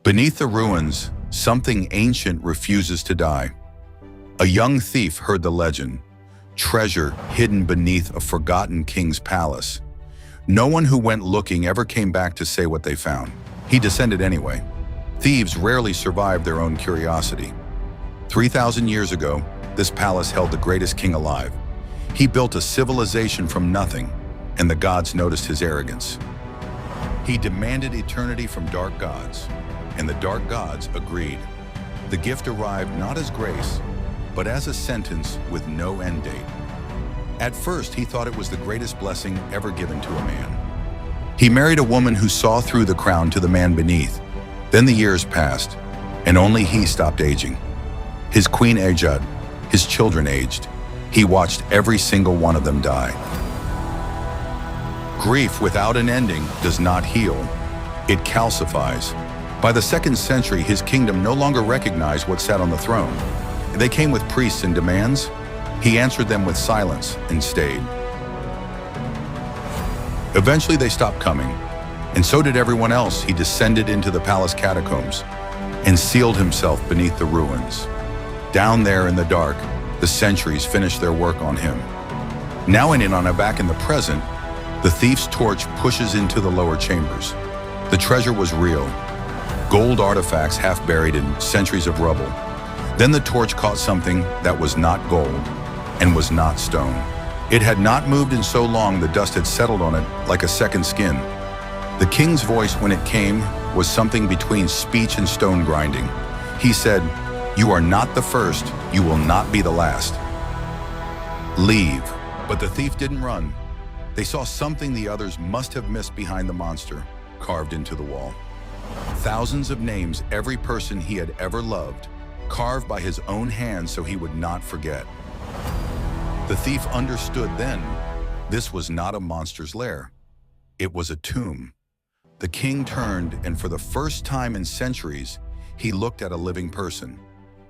Beneath the ruins, something ancient refuses to die. A young thief heard the legend, treasure hidden beneath a forgotten king's palace. No one who went looking ever came back to say what they found. He descended anyway. Thieves rarely survive their own curiosity. 3,000 years ago, this palace held the greatest king alive. He built a civilization from nothing, and the gods noticed his arrogance. He demanded eternity from dark gods, and the dark gods agreed. The gift arrived not as grace, but as a sentence with no end date. At first, he thought it was the greatest blessing ever given to a man. He married a woman who saw through the crown to the man beneath. Then the years passed, and only he stopped aging. His queen aged, his children aged. He watched every single one of them die. Grief without an ending does not heal. It calcifies. By the 2nd century, his kingdom no longer recognized what sat on the throne. They came with priests and demands. He answered them with silence and stayed. Eventually they stopped coming, and so did everyone else. He descended into the palace catacombs and sealed himself beneath the ruins. Down there in the dark, the centuries finished their work on him. Now back in the present, the thief's torch pushes into the lower chambers. The treasure was real. Gold artifacts half buried in centuries of rubble. Then the torch caught something that was not gold and was not stone. It had not moved in so long the dust had settled on it like a second skin. The king's voice when it came was something between speech and stone grinding. He said, "You are not the first, you will not be the last. Leave." But the thief didn't run. They saw something the others must have missed behind the monster, carved into the wall. Thousands of names, every person he had ever loved, carved by his own hand so he would not forget. The thief understood then, this was not a monster's lair. It was a tomb. The king turned, and for the first time in centuries, he looked at a living person.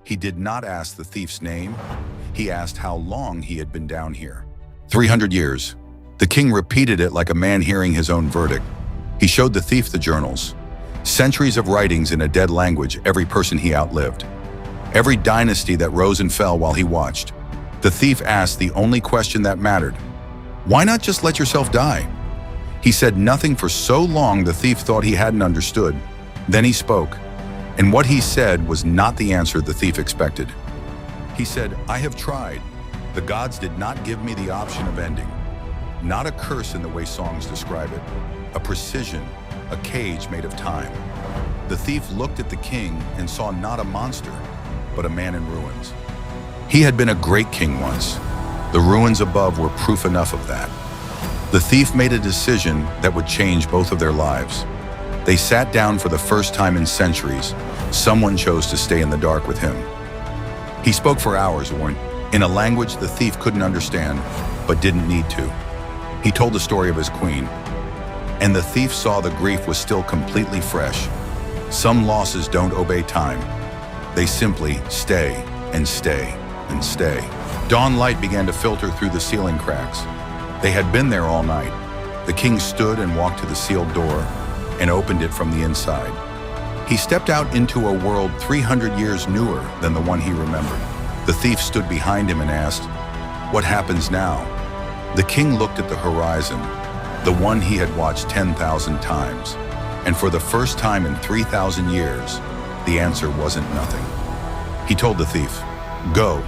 He did not ask the thief's name. He asked how long he had been down here. 300 years. The king repeated it like a man hearing his own verdict. He showed the thief the journals. Centuries of writings in a dead language, every person he outlived. Every dynasty that rose and fell while he watched. The thief asked the only question that mattered. Why not just let yourself die? He said nothing for so long the thief thought he hadn't understood. Then he spoke, and what he said was not the answer the thief expected. He said, "I have tried. The gods did not give me the option of ending. Not a curse in the way songs describe it. A precision, a cage made of time." The thief looked at the king and saw not a monster, but a man in ruins. He had been a great king once. The ruins above were proof enough of that. The thief made a decision that would change both of their lives. They sat down for the first time in centuries. Someone chose to stay in the dark with him. He spoke for hours, Warren, in a language the thief couldn't understand, but didn't need to. He told the story of his queen, and the thief saw the grief was still completely fresh. Some losses don't obey time. They simply stay and stay and stay. Dawn light began to filter through the ceiling cracks. They had been there all night. The king stood and walked to the sealed door and opened it from the inside. He stepped out into a world 300 years newer than the one he remembered. The thief stood behind him and asked, "What happens now?" The king looked at the horizon, the one he had watched 10,000 times. And for the first time in 3,000 years, the answer wasn't nothing. He told the thief, "Go.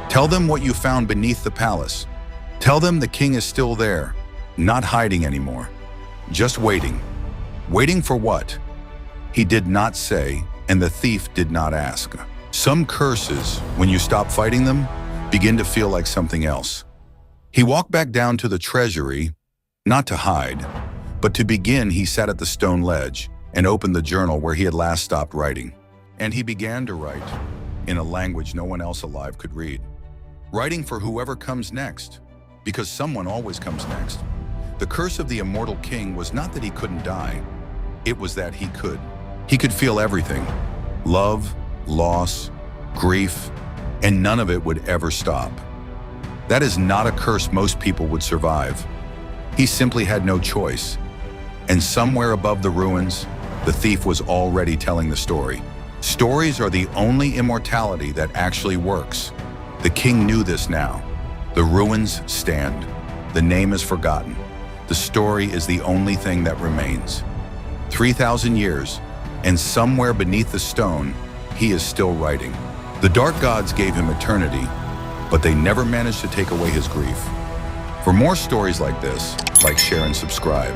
Tell them what you found beneath the palace. Tell them the king is still there, not hiding anymore. Just waiting." Waiting for what? He did not say, and the thief did not ask. Some curses, when you stop fighting them, begin to feel like something else. He walked back down to the treasury, not to hide, but to begin. He sat at the stone ledge and opened the journal where he had last stopped writing. And he began to write in a language no one else alive could read. Writing for whoever comes next, because someone always comes next. The curse of the Immortal King was not that he couldn't die, it was that he could. He could feel everything, love, loss, grief, and none of it would ever stop. That is not a curse most people would survive. He simply had no choice. And somewhere above the ruins, the thief was already telling the story. Stories are the only immortality that actually works. The king knew this now. The ruins stand. The name is forgotten. The story is the only thing that remains. 3,000 years, and somewhere beneath the stone, he is still writing. The dark gods gave him eternity, but they never managed to take away his grief. For more stories like this, like, share, and subscribe.